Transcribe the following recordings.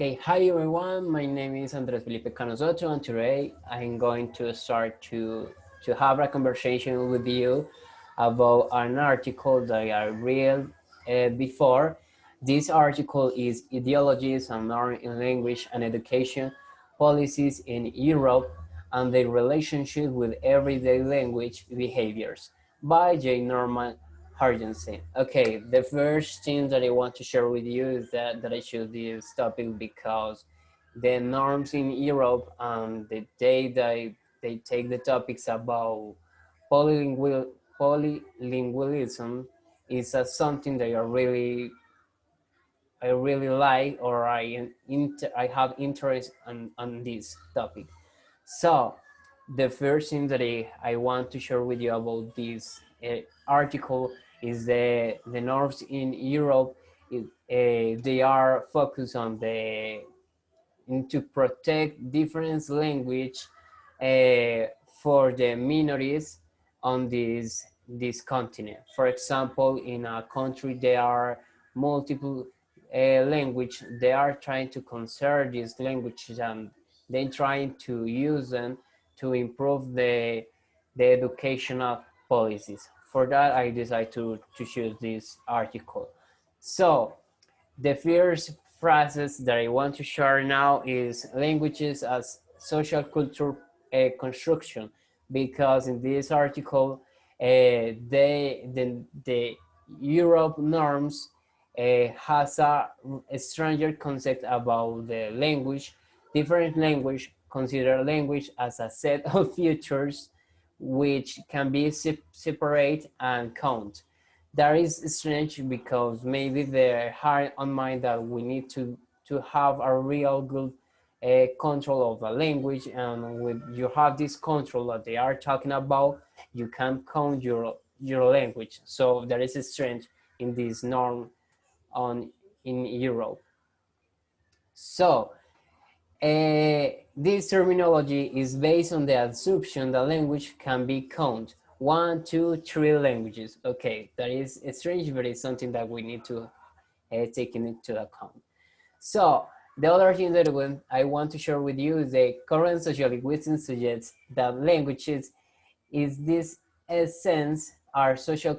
Okay, hi everyone. My name is Andrés Soto, and today I'm going to start to have a conversation with you about an article that I read before. This article is Ideologies and Norms in Language and Education Policies in Europe and their relationship with everyday language behaviors by J. Norman Jorgensen. Okay, the first thing that I want to share with you is that I choose this topic because the norms in Europe and the day they take the topics about polylingualism is something that I really like, or I have interest on this topic. So the first thing that I want to share with you about this article is the norms in Europe. They are focused on to protect different language uh, for the minorities on this continent. For example, in a country there are multiple language. They are trying to conserve these languages and they're trying to use them to improve the educational policies. For that, I decided to choose this article. So the first phrases that I want to share now is languages as social culture construction, because in this article, the Europe norms has a stranger concept about the language. Different language consider language as a set of features which can be separate and count. That is strange because maybe they had on mind that we need to have a real good control of the language, and when you have this control that they are talking about, you can count your language. So there is a strange in this norm on in Europe. So this terminology is based on the assumption that language can be counted. 1, 2, 3 languages. Okay, that is strange, but it's something that we need to take into account. So the other thing that I want to share with you is the current sociolinguistics suggests that languages is this essence are social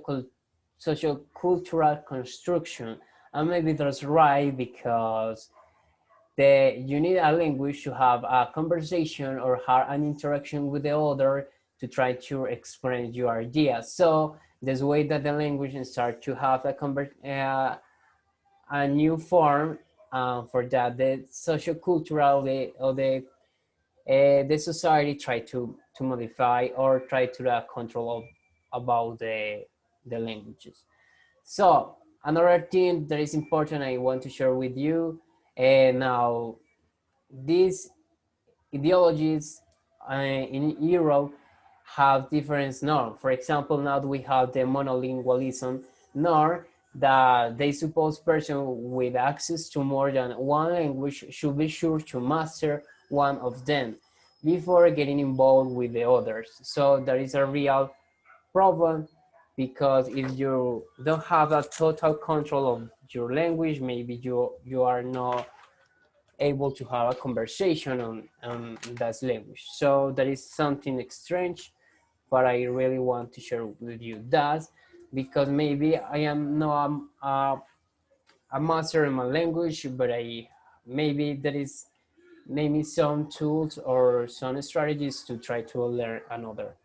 cultural construction, and maybe that's right because you need a language to have a conversation or have an interaction with the other to try to express your ideas. So this way that the language start to have a new form. For that, the social cultural the society try to modify or try to control about the languages. So another thing that is important I want to share with you now, these ideologies in Europe have different norms. For example, now we have the monolingualism norm that they suppose person with access to more than one language should be sure to master one of them before getting involved with the others. So there is a real problem because if you don't have a total control of your language, maybe you are not able to have a conversation on that language. So that is something strange, but I really want to share with you that because maybe I am not a master in my language, but I maybe there is maybe some tools or some strategies to try to learn another.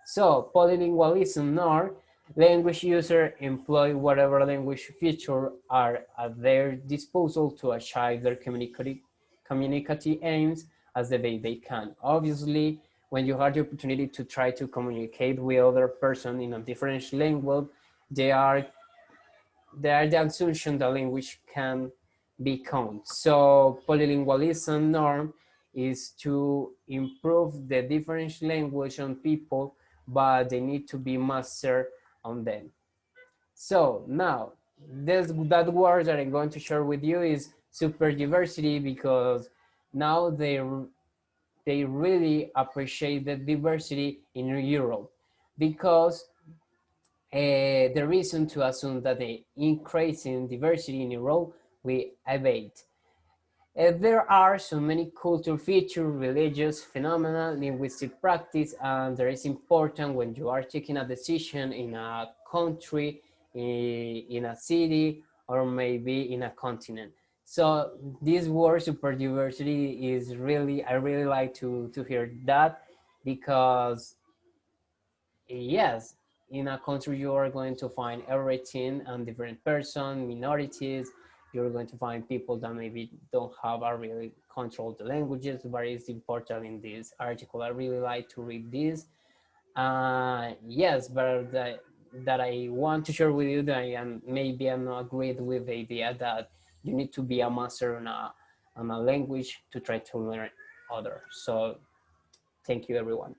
So polylingualism nor language user employ whatever language feature are at their disposal to achieve their communicative aims as the way they can. Obviously, when you have the opportunity to try to communicate with other person in a different language, they are the assumption that language can be counted. So polylingualism norm is to improve the different language on people, but they need to be mastered on them. So now, that word that I'm going to share with you is super diversity, because now they really appreciate the diversity in Europe, because the reason to assume that the increasing diversity in Europe will abate. There are so many cultural features, religious phenomena, linguistic practice, and there is important when you are taking a decision in a country, in a city, or maybe in a continent. So this word super diversity is really, I really like to hear that, because yes, in a country you are going to find everything and different person, minorities. You're going to find people that maybe don't have a really control the languages, but it's important in this article. I really like to read this. Yes, but that I want to share with you that I am, maybe I'm not agreed with the idea that you need to be a master on a language to try to learn other. So thank you everyone.